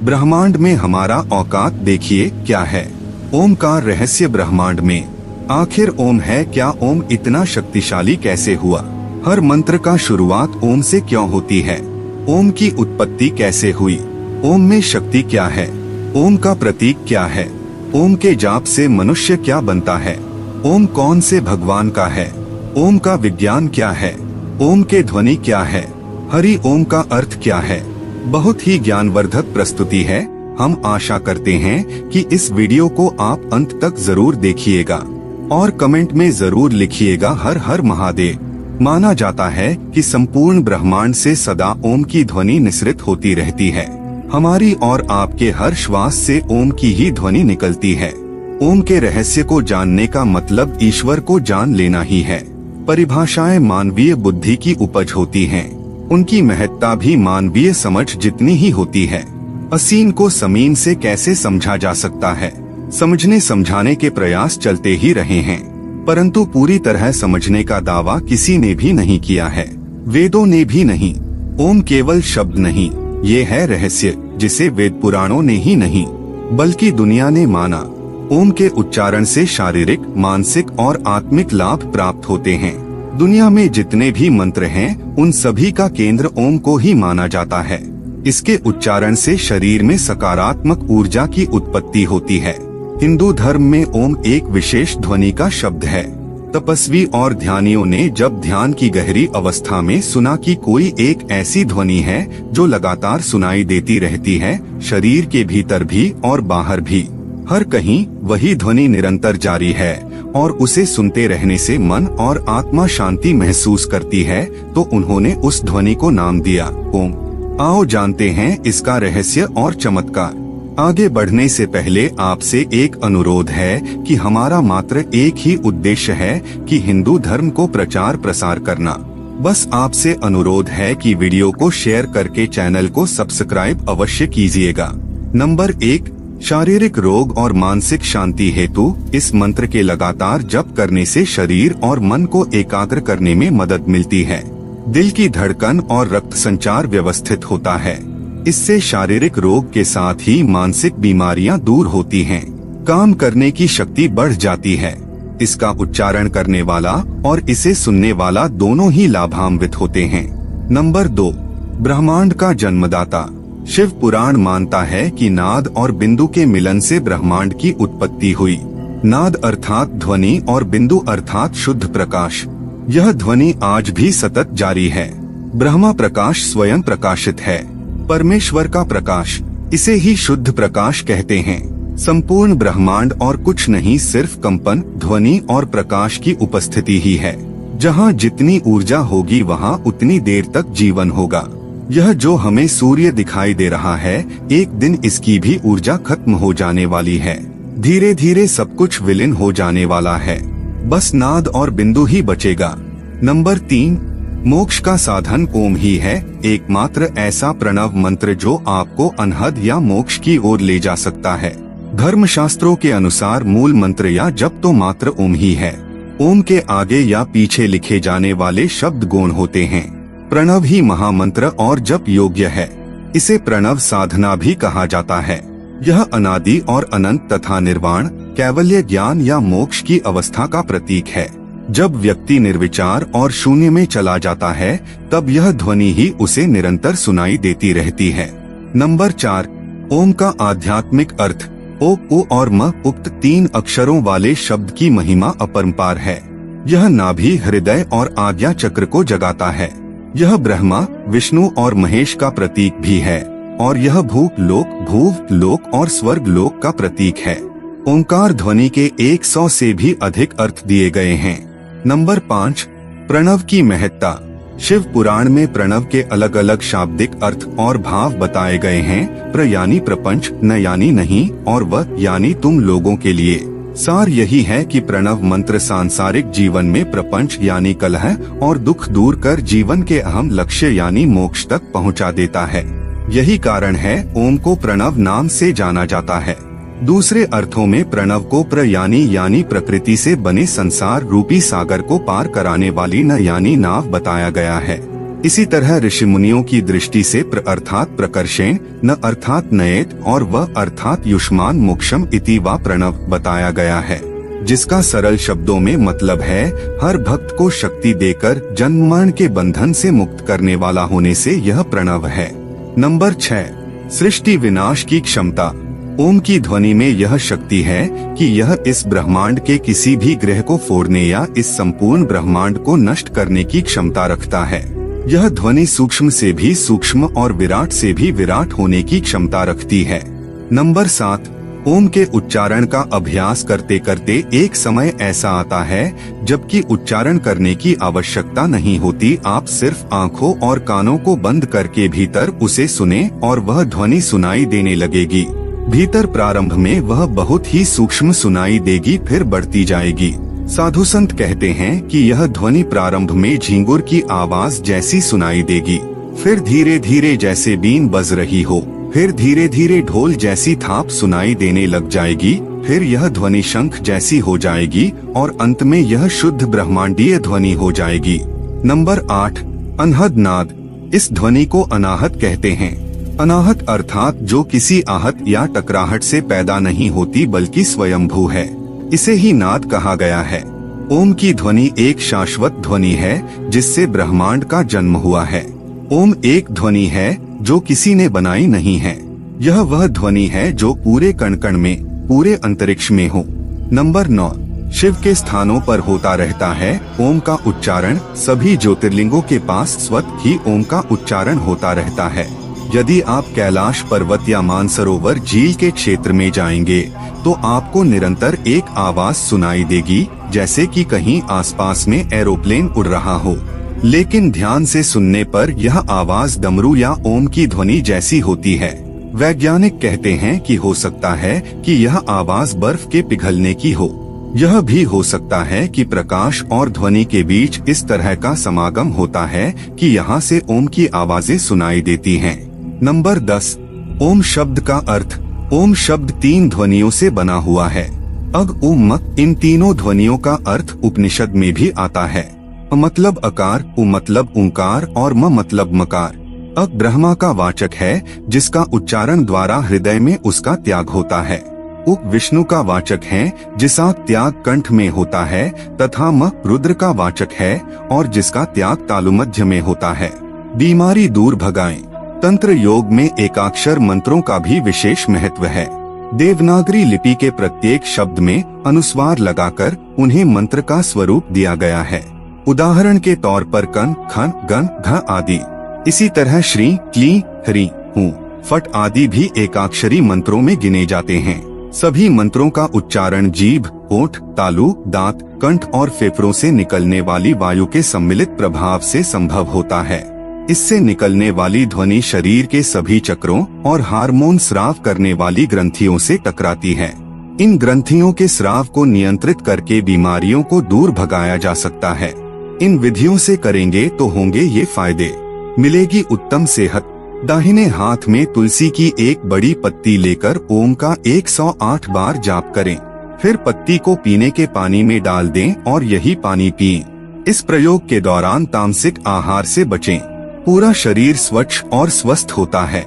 ब्रह्मांड में हमारा औकात देखिए क्या है। ओम का रहस्य ब्रह्मांड में। आखिर ओम है क्या? ओम इतना शक्तिशाली कैसे हुआ? हर मंत्र का शुरुआत ओम से क्यों होती है? ओम की उत्पत्ति कैसे हुई? ओम में शक्ति क्या है? ओम का प्रतीक क्या है? ओम के जाप से मनुष्य क्या बनता है? ओम कौन से भगवान का है? ओम का विज्ञान क्या है? ओम के ध्वनि क्या है? हरि ओम का अर्थ क्या है? बहुत ही ज्ञानवर्धक प्रस्तुति है। हम आशा करते हैं कि इस वीडियो को आप अंत तक जरूर देखिएगा और कमेंट में जरूर लिखिएगा हर हर महादेव। माना जाता है कि संपूर्ण ब्रह्मांड से सदा ओम की ध्वनि निसृत होती रहती है। हमारी और आपके हर श्वास से ओम की ही ध्वनि निकलती है। ओम के रहस्य को जानने का मतलब ईश्वर को जान लेना ही है। परिभाषाएं मानवीय बुद्धि की उपज होती हैं। उनकी महत्ता भी मानवीय समझ जितनी ही होती है। असीम को समीम से कैसे समझा जा सकता है? समझने समझाने के प्रयास चलते ही रहे हैं, परंतु पूरी तरह समझने का दावा किसी ने भी नहीं किया है। वेदों ने भी नहीं। ओम केवल शब्द नहीं, ये है रहस्य जिसे वेद पुराणों ने ही नहीं बल्कि दुनिया ने माना। ओम के उच्चारण से शारीरिक, मानसिक और आत्मिक लाभ प्राप्त होते हैं। दुनिया में जितने भी मंत्र हैं, उन सभी का केंद्र ओम को ही माना जाता है। इसके उच्चारण से शरीर में सकारात्मक ऊर्जा की उत्पत्ति होती है। हिंदू धर्म में ओम एक विशेष ध्वनि का शब्द है। तपस्वी और ध्यानियों ने जब ध्यान की गहरी अवस्था में सुना कि कोई एक ऐसी ध्वनि है जो लगातार सुनाई देती रहती है, शरीर के भीतर भी और बाहर भी, हर कहीं वही ध्वनि निरंतर जारी है और उसे सुनते रहने से मन और आत्मा शांति महसूस करती है, तो उन्होंने उस ध्वनि को नाम दिया ओम। आओ जानते हैं इसका रहस्य और चमत्कार। आगे बढ़ने से पहले आपसे एक अनुरोध है कि हमारा मात्र एक ही उद्देश्य है कि हिंदू धर्म को प्रचार प्रसार करना। बस आपसे अनुरोध है कि वीडियो को शेयर करके चैनल को सब्सक्राइब अवश्य कीजिएगा। नंबर 1, शारीरिक रोग और मानसिक शांति हेतु इस मंत्र के लगातार जप करने से शरीर और मन को एकाग्र करने में मदद मिलती है। दिल की धड़कन और रक्त संचार व्यवस्थित होता है। इससे शारीरिक रोग के साथ ही मानसिक बीमारियां दूर होती हैं। काम करने की शक्ति बढ़ जाती है। इसका उच्चारण करने वाला और इसे सुनने वाला दोनों ही लाभान्वित होते हैं। नंबर 2, ब्रह्मांड का जन्मदाता। शिव पुराण मानता है कि नाद और बिंदु के मिलन से ब्रह्मांड की उत्पत्ति हुई। नाद अर्थात ध्वनि और बिंदु अर्थात शुद्ध प्रकाश। यह ध्वनि आज भी सतत जारी है। ब्रह्मा प्रकाश स्वयं प्रकाशित है, परमेश्वर का प्रकाश। इसे ही शुद्ध प्रकाश कहते हैं। संपूर्ण ब्रह्मांड और कुछ नहीं, सिर्फ कंपन, ध्वनि और प्रकाश की उपस्थिति ही है। जहाँ जितनी ऊर्जा होगी वहाँ उतनी देर तक जीवन होगा। यह जो हमें सूर्य दिखाई दे रहा है, एक दिन इसकी भी ऊर्जा खत्म हो जाने वाली है। धीरे धीरे सब कुछ विलीन हो जाने वाला है। बस नाद और बिंदु ही बचेगा। नंबर 3, मोक्ष का साधन ओम ही है। एकमात्र ऐसा प्रणव मंत्र जो आपको अनहद या मोक्ष की ओर ले जा सकता है। धर्मशास्त्रों के अनुसार मूल मंत्र या जप तो मात्र ओम ही है। ओम के आगे या पीछे लिखे जाने वाले शब्द गौण होते हैं। प्रणव ही महामंत्र और जप योग्य है। इसे प्रणव साधना भी कहा जाता है। यह अनादि और अनंत तथा निर्वाण, कैवल्य ज्ञान या मोक्ष की अवस्था का प्रतीक है। जब व्यक्ति निर्विचार और शून्य में चला जाता है, तब यह ध्वनि ही उसे निरंतर सुनाई देती रहती है। नंबर 4, ओम का आध्यात्मिक अर्थ। ओ, उ और म उक्त 3 अक्षरों वाले शब्द की महिमा अपरंपार है। यह नाभि, हृदय और आज्ञा चक्र को जगाता है। यह ब्रह्मा, विष्णु और महेश का प्रतीक भी है और यह भूप लोक, भूव लोक और स्वर्ग लोक का प्रतीक है। ओंकार ध्वनि के 100 से भी अधिक अर्थ दिए गए हैं। नंबर 5, प्रणव की महत्ता। शिव पुराण में प्रणव के अलग अलग शाब्दिक अर्थ और भाव बताए गए हैं। प्र यानी प्रपंच, न यानी नहीं और व यानी तुम लोगों के लिए। सार यही है कि प्रणव मंत्र सांसारिक जीवन में प्रपंच यानी कलह और दुख दूर कर जीवन के अहम लक्ष्य यानी मोक्ष तक पहुंचा देता है। यही कारण है ओम को प्रणव नाम से जाना जाता है। दूसरे अर्थों में प्रणव को प्र यानी प्रकृति से बने संसार रूपी सागर को पार कराने वाली न यानी नाव बताया गया है। इसी तरह ऋषि मुनियों की दृष्टि से प्र अर्थात प्रकर्षेण, न अर्थात नयेत और व अर्थात युष्मान मोक्षम इति वा प्रणव बताया गया है, जिसका सरल शब्दों में मतलब है हर भक्त को शक्ति देकर जन्म मरण के बंधन से मुक्त करने वाला होने से यह प्रणव है। नंबर 6, सृष्टि विनाश की क्षमता। ओम की ध्वनि में यह शक्ति है कि यह इस ब्रह्मांड के किसी भी ग्रह को फोड़ने या इस संपूर्ण ब्रह्मांड को नष्ट करने की क्षमता रखता है। यह ध्वनि सूक्ष्म से भी सूक्ष्म और विराट से भी विराट होने की क्षमता रखती है। नंबर 7, ओम के उच्चारण का अभ्यास करते करते एक समय ऐसा आता है जबकि उच्चारण करने की आवश्यकता नहीं होती, आप सिर्फ आँखों और कानों को बंद करके भीतर उसे सुने और वह ध्वनि सुनाई देने लगेगी। भीतर प्रारंभ में वह बहुत ही सूक्ष्म सुनाई देगी, फिर बढ़ती जाएगी। साधु संत कहते हैं कि यह ध्वनि प्रारंभ में झींगुर की आवाज जैसी सुनाई देगी, फिर धीरे धीरे जैसे बीन बज रही हो, फिर धीरे धीरे ढोल जैसी थाप सुनाई देने लग जाएगी, फिर यह ध्वनि शंख जैसी हो जाएगी और अंत में यह शुद्ध ब्रह्मांडीय ध्वनि हो जाएगी। नंबर 8, अनहद नाद। इस ध्वनि को अनाहत कहते हैं। अनाहत अर्थात जो किसी आहत या टकराहट से पैदा नहीं होती बल्कि स्वयंभू है, इसे ही नाद कहा गया है। ओम की ध्वनि एक शाश्वत ध्वनि है जिससे ब्रह्मांड का जन्म हुआ है। ओम एक ध्वनि है जो किसी ने बनाई नहीं है। यह वह ध्वनि है जो पूरे कण कण में, पूरे अंतरिक्ष में हो। नंबर 9, शिव के स्थानों पर होता रहता है ओम का उच्चारण। सभी ज्योतिर्लिंगों के पास स्वतः ही ओम का उच्चारण होता रहता है। यदि आप कैलाश पर्वत या मानसरोवर झील के क्षेत्र में जाएंगे तो आपको निरंतर एक आवाज सुनाई देगी, जैसे कि कहीं आसपास में एरोप्लेन उड़ रहा हो। लेकिन ध्यान से सुनने पर यह आवाज डमरू या ओम की ध्वनि जैसी होती है। वैज्ञानिक कहते हैं कि हो सकता है कि यह आवाज बर्फ के पिघलने की हो। यह भी हो सकता है कि प्रकाश और ध्वनि के बीच इस तरह का समागम होता है कि यहाँ से ओम की आवाजें सुनाई देती हैं। नंबर 10, ओम शब्द का अर्थ। ओम शब्द 3 ध्वनियों से बना हुआ है। अग, उम, मक। इन तीनों ध्वनियों का अर्थ उपनिषद में भी आता है। अ मतलब अकार, उ मतलब ओंकार और म मतलब मकार। अग ब्रह्मा का वाचक है जिसका उच्चारण द्वारा हृदय में उसका त्याग होता है। उप विष्णु का वाचक है जिसका त्याग कंठ में होता है, तथा म रुद्र का वाचक है और जिसका त्याग तालुमध्य में होता है। बीमारी दूर भगाएं। तंत्र योग में एकाक्षर मंत्रों का भी विशेष महत्व है। देवनागरी लिपि के प्रत्येक शब्द में अनुस्वार लगाकर उन्हें मंत्र का स्वरूप दिया गया है। उदाहरण के तौर पर कन, खन, गन, घ आदि। इसी तरह श्री, क्ली, हरि, हूँ, फट आदि भी एकाक्षरी मंत्रों में गिने जाते हैं। सभी मंत्रों का उच्चारण जीभ, होठ, तालु, दांत, कंठ और फेफड़ों से निकलने वाली वायु के सम्मिलित प्रभाव से संभव होता है। इससे निकलने वाली ध्वनि शरीर के सभी चक्रों और हार्मोन स्राव करने वाली ग्रंथियों से टकराती है। इन ग्रंथियों के स्राव को नियंत्रित करके बीमारियों को दूर भगाया जा सकता है। इन विधियों से करेंगे तो होंगे ये फायदे। मिलेगी उत्तम सेहत। दाहिने हाथ में तुलसी की एक बड़ी पत्ती लेकर ओम का 108 बार जाप करें। फिर पत्ती को पीने के पानी में डाल दें और यही पानी पिएं। इस प्रयोग के दौरान तामसिक आहार से बचें। पूरा शरीर स्वच्छ और स्वस्थ होता है।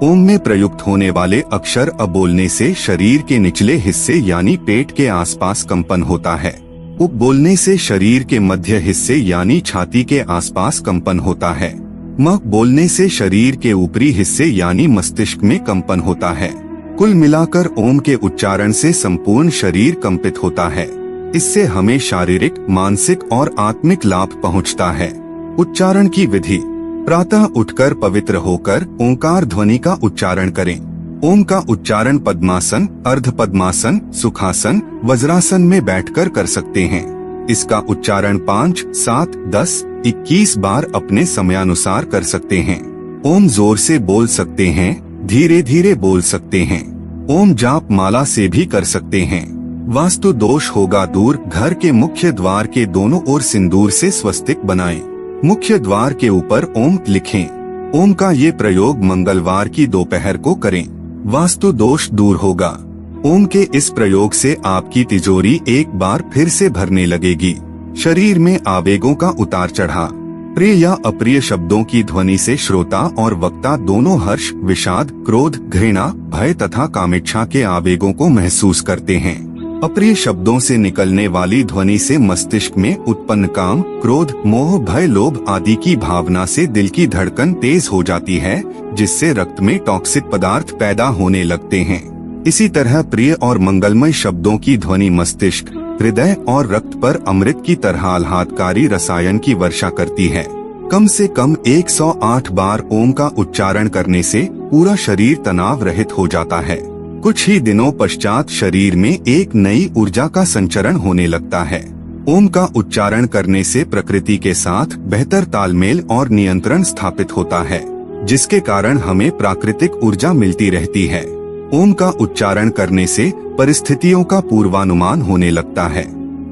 ओम में प्रयुक्त होने वाले अक्षर अ बोलने से शरीर के निचले हिस्से यानी पेट के आसपास कंपन होता है। उप बोलने से शरीर के मध्य हिस्से यानी छाती के आसपास कंपन होता है। म बोलने से शरीर के ऊपरी हिस्से यानी मस्तिष्क में कंपन होता है। कुल मिलाकर ओम के उच्चारण से संपूर्ण शरीर कंपित होता है। इससे हमें शारीरिक, मानसिक और आत्मिक लाभ पहुंचता है। उच्चारण की विधि। प्रातः उठकर पवित्र होकर ओंकार ध्वनि का उच्चारण करें। ओम का उच्चारण पद्मासन, अर्ध पद्मासन, सुखासन, वज्रासन में बैठकर कर सकते हैं। इसका उच्चारण 5, 7, 10, 21 बार अपने समयानुसार कर सकते हैं। ओम जोर से बोल सकते हैं, धीरे धीरे बोल सकते हैं। ओम जाप माला से भी कर सकते हैं। वास्तु दोष होगा दूर। घर के मुख्य द्वार के दोनों ओर सिंदूर से स्वस्तिक बनाएं। मुख्य द्वार के ऊपर ओम लिखें। ओम का ये प्रयोग मंगलवार की दोपहर को करें। वास्तु दोष दूर होगा। ओम के इस प्रयोग से आपकी तिजोरी एक बार फिर से भरने लगेगी। शरीर में आवेगों का उतार चढ़ाव, प्रिय या अप्रिय शब्दों की ध्वनि से श्रोता और वक्ता दोनों हर्ष, विषाद, क्रोध, घृणा, भय तथा कामेच्छा के आवेगों को महसूस करते हैं। अप्रिय शब्दों से निकलने वाली ध्वनि से मस्तिष्क में उत्पन्न काम, क्रोध, मोह, भय, लोभ आदि की भावना से दिल की धड़कन तेज हो जाती है, जिससे रक्त में टॉक्सिक पदार्थ पैदा होने लगते हैं। इसी तरह प्रिय और मंगलमय शब्दों की ध्वनि मस्तिष्क, हृदय और रक्त पर अमृत की तरह आह्लादकारी रसायन की वर्षा करती है। कम से कम 108 बार ओम का उच्चारण करने से पूरा शरीर तनाव रहित हो जाता है। कुछ ही दिनों पश्चात शरीर में एक नई ऊर्जा का संचरण होने लगता है। ओम का उच्चारण करने से प्रकृति के साथ बेहतर तालमेल और नियंत्रण स्थापित होता है, जिसके कारण हमें प्राकृतिक ऊर्जा मिलती रहती है। ओम का उच्चारण करने से परिस्थितियों का पूर्वानुमान होने लगता है।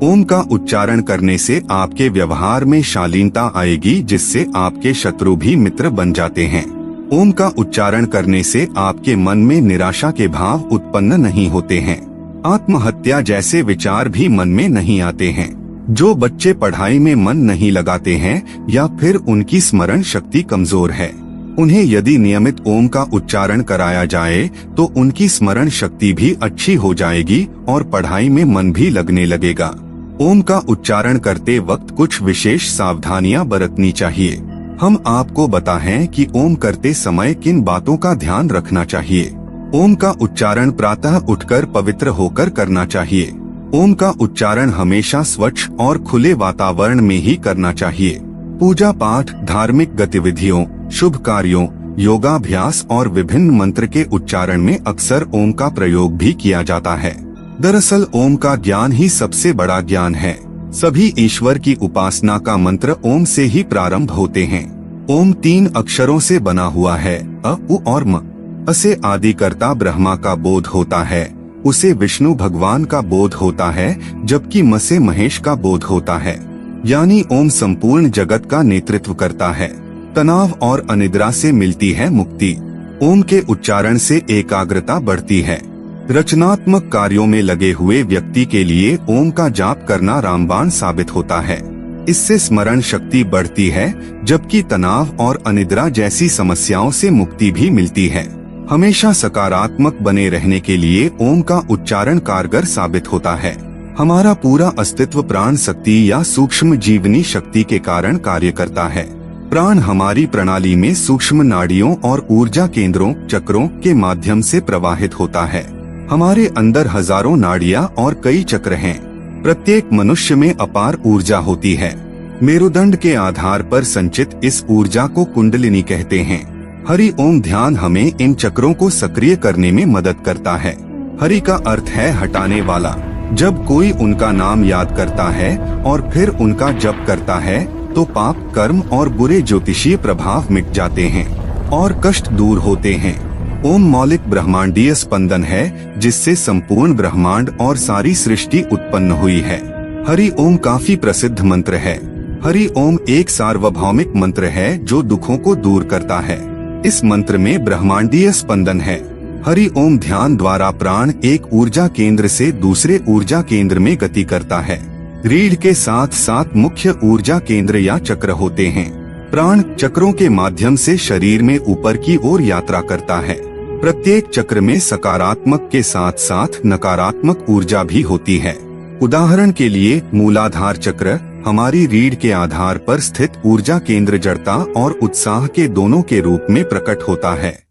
ओम का उच्चारण करने से आपके व्यवहार में शालीनता आएगी, जिससे आपके शत्रु भी मित्र बन जाते हैं। ओम का उच्चारण करने से आपके मन में निराशा के भाव उत्पन्न नहीं होते हैं। आत्महत्या जैसे विचार भी मन में नहीं आते हैं। जो बच्चे पढ़ाई में मन नहीं लगाते हैं या फिर उनकी स्मरण शक्ति कमजोर है, उन्हें यदि नियमित ओम का उच्चारण कराया जाए तो उनकी स्मरण शक्ति भी अच्छी हो जाएगी और पढ़ाई में मन भी लगने लगेगा। ओम का उच्चारण करते वक्त कुछ विशेष सावधानियां बरतनी चाहिए। हम आपको बताएं कि ओम करते समय किन बातों का ध्यान रखना चाहिए। ओम का उच्चारण प्रातः उठकर पवित्र होकर करना चाहिए। ओम का उच्चारण हमेशा स्वच्छ और खुले वातावरण में ही करना चाहिए। पूजा पाठ, धार्मिक गतिविधियों, शुभ कार्यों, योगाभ्यास और विभिन्न मंत्र के उच्चारण में अक्सर ओम का प्रयोग भी किया जाता है। दरअसल ओम का ज्ञान ही सबसे बड़ा ज्ञान है। सभी ईश्वर की उपासना का मंत्र ओम से ही प्रारंभ होते हैं। ओम 3 अक्षरों से बना हुआ है, अ, उ और म। असे आदिकर्ता ब्रह्मा का बोध होता है, उसे विष्णु भगवान का बोध होता है, जबकि म से महेश का बोध होता है। यानी ओम संपूर्ण जगत का नेतृत्व करता है। तनाव और अनिद्रा से मिलती है मुक्ति। ओम के उच्चारण से एकाग्रता बढ़ती है। रचनात्मक कार्यों में लगे हुए व्यक्ति के लिए ओम का जाप करना रामबाण साबित होता है। इससे स्मरण शक्ति बढ़ती है, जबकि तनाव और अनिद्रा जैसी समस्याओं से मुक्ति भी मिलती है। हमेशा सकारात्मक बने रहने के लिए ओम का उच्चारण कारगर साबित होता है। हमारा पूरा अस्तित्व प्राण शक्ति या सूक्ष्म जीवनी शक्ति के कारण कार्य करता है। प्राण हमारी प्रणाली में सूक्ष्म नाड़ियों और ऊर्जा केंद्रों, चक्रों के माध्यम से प्रवाहित होता है। हमारे अंदर हजारों नाड़ियां और कई चक्र हैं। प्रत्येक मनुष्य में अपार ऊर्जा होती है। मेरुदंड के आधार पर संचित इस ऊर्जा को कुंडलिनी कहते हैं। हरि ओम ध्यान हमें इन चक्रों को सक्रिय करने में मदद करता है। हरि का अर्थ है हटाने वाला। जब कोई उनका नाम याद करता है और फिर उनका जप करता है तो पाप, कर्म और बुरे ज्योतिषीय प्रभाव मिट जाते हैं और कष्ट दूर होते हैं। ओम मौलिक ब्रह्मांडीय स्पंदन है, जिससे संपूर्ण ब्रह्मांड और सारी सृष्टि उत्पन्न हुई है। हरि ओम काफी प्रसिद्ध मंत्र है। हरि ओम एक सार्वभौमिक मंत्र है जो दुखों को दूर करता है। इस मंत्र में ब्रह्मांडीय स्पंदन है। हरि ओम ध्यान द्वारा प्राण एक ऊर्जा केंद्र से दूसरे ऊर्जा केंद्र में गति करता है। रीढ़ के साथ साथ मुख्य ऊर्जा केंद्र या चक्र होते हैं। प्राण चक्रों के माध्यम से शरीर में ऊपर की ओर यात्रा करता है। प्रत्येक चक्र में सकारात्मक के साथ साथ नकारात्मक ऊर्जा भी होती है। उदाहरण के लिए मूलाधार चक्र हमारी रीढ़ के आधार पर स्थित ऊर्जा केंद्र जड़ता और उत्साह के दोनों के रूप में प्रकट होता है।